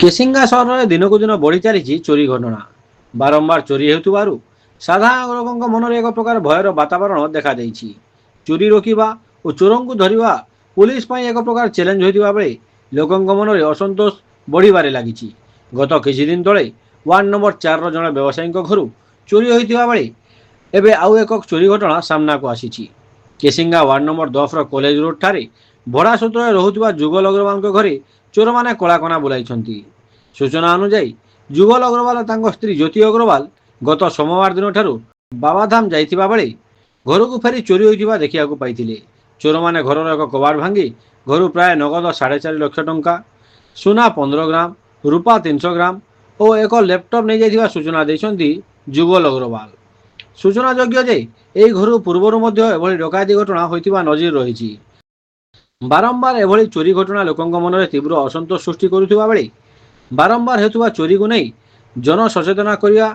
କେସିଙ୍ଗା ସହରରେ ଦିନକୁ ଦିନ ବଢ଼ି ଚାଲିଛି ଚୋରି ଘଟଣା। ବାରମ୍ବାର ଚୋରି ହେଉଥିବାରୁ ସାଧାରଣ ଲୋକଙ୍କ ମନରେ ଏକ ପ୍ରକାର ଭୟର ବାତାବରଣ ଦେଖାଦେଇଛି। ଚୋରି ରୋକିବା ଓ ଚୋରଙ୍କୁ ଧରିବା ପୁଲିସ ପାଇଁ ଏକ ପ୍ରକାର ଚ୍ୟାଲେଞ୍ଜ ହୋଇଥିବା ବେଳେ ଲୋକଙ୍କ ମନରେ ଅସନ୍ତୋଷ ବଢ଼ିବାରେ ଲାଗିଛି। ଗତ କିଛି ଦିନ ତଳେ ୱାର୍ଡ ନମ୍ବର 4ର ଜଣେ ବ୍ୟବସାୟୀଙ୍କ ଘରୁ ଚୋରି ହୋଇଥିବା ବେଳେ ଏବେ ଆଉ ଏକ ଚୋରି ଘଟଣା ସାମ୍ନାକୁ ଆସିଛି। କେସିଙ୍ଗା ୱାର୍ଡ ନମ୍ବର 10ର କଲେଜ ରୋଡ ଠାରେ ଭଡ଼ା ସୂତ୍ରରେ ରହୁଥିବା ଯୁଗଲ ଅଗ୍ରୱାଲଙ୍କ ଘରେ ଚୋରମାନେ କଳାକନା ବୁଲାଇଛନ୍ତି। ସୂଚନା ଅନୁଯାୟୀ ଯୁଗଲ ଅଗ୍ରୱାଲ ତାଙ୍କ ସ୍ତ୍ରୀ ଜ୍ୟୋତି ଅଗ୍ରୱାଲ ଗତ ସୋମବାର ଦିନଠାରୁ ବାବାଧାମ ଯାଇଥିବା ବେଳେ ଘରକୁ ଫେରି ଚୋରି ହୋଇଥିବା ଦେଖିବାକୁ ପାଇଥିଲେ। ଚୋରମାନେ ଘରର ଏକ କବାଟ ଭାଙ୍ଗି ଘରୁ ପ୍ରାୟ ନଗଦ 4.5 ଲକ୍ଷ ଟଙ୍କା, ସୁନା 15 ଗ୍ରାମ, ରୂପା 300 ଗ୍ରାମ ଓ ଏକ ଲ୍ୟାପଟପ୍ ନେଇଯାଇଥିବା ସୂଚନା ଦେଇଛନ୍ତି ଯୁଗଲ ଅଗ୍ରୱାଲ। ସୂଚନାଯୋଗ୍ୟ ଯେ ଏହି ଘରୁ ପୂର୍ବରୁ ମଧ୍ୟ ଏଭଳି ଡକାୟତି ଘଟଣା ହୋଇଥିବା ନଜିର ରହିଛି। ବାରମ୍ବାର ଏଭଳି ଚୋରି ଘଟଣା ଲୋକଙ୍କ ମନରେ ତୀବ୍ର ଅସନ୍ତୋଷ ସୃଷ୍ଟି କରୁଥିବା ବେଳେ ବାରମ୍ବାର ହେଉଥିବା ଚୋରିକୁ ନେଇ ଜନସଚେତନା କରିବା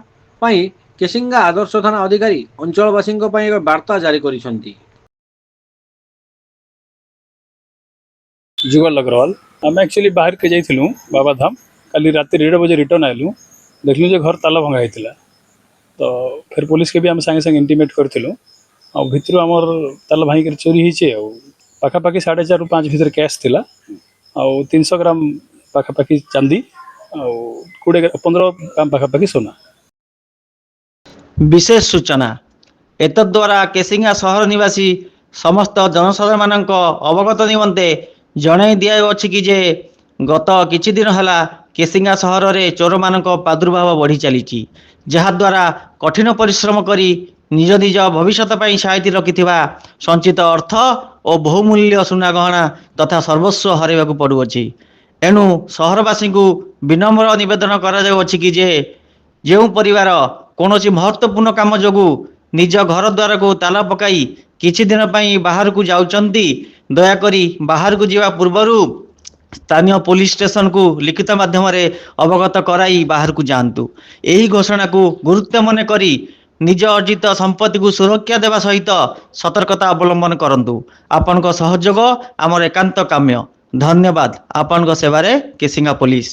ପାଇଁ କେସିଙ୍ଗା ଆଦର୍ଶ ଥାନା ଅଧିକାରୀ ଅଞ୍ଚଳବାସୀଙ୍କ ପାଇଁ ଏକ ବାର୍ତ୍ତା ଜାରି କରିଛନ୍ତି। जुगल अग्रवाल आम एक्चुअली बाहर के जाइलु बाबा धाम काली राति 1:30 बजे रिटर्न आलु देखलु जे घर ताला भंगा होता तो फिर पुलिस के भी आम संगे संगे इंटीमेट करूँ आ भितर आमर ताला भांगिक चोरी होती पाखापाखि 4.5 ରୁ 5 भितर कैश थिला आ 300 ग्राम पाखापाखि चांदी आ 15 ग्राम पाखापाखि सोना। विशेष सूचना एतद्वारा केसिंगा सहर निवासी समस्त जनसाधारण मानक अवगत निमंते जणाई दियाछि कि जे गत किछि दिन हला केसिंगा सहर रे चोर मानक प्रादुर्भाव बढ़ी चली जहाद्वारा कठिन परिश्रम करी निज निज भविष्यत पर साइती रखिथिबा संचित अर्थ और बहुमूल्य सुना गहना तथा सर्वस्व हरैवाकू पड़ुअछि। एणु सहरवासी को विनम्र निवेदन कराଯାଉଅछि कि जे जो परिवार कौन महत्वपूर्ण काम जोगु निज घर द्वार को ताला पकाई किछि दिन पई बाहर को जाउचंती दयाकरी बाहर को जीवा पूर्वरु स्थानीय पुलिस स्टेशन को लिखित माध्यम अवगत कराई बाहर को जातु। यही घोषणा को गुरुत्व मन करी निज अर्जित संपत्ति को सुरक्षा देवा सहित सतर्कता अवलंबन करंतु। आपन को सहयोग आमर एकांत काम्य। धन्यवाद। आपन को सेवारे केसिंगा पुलिस।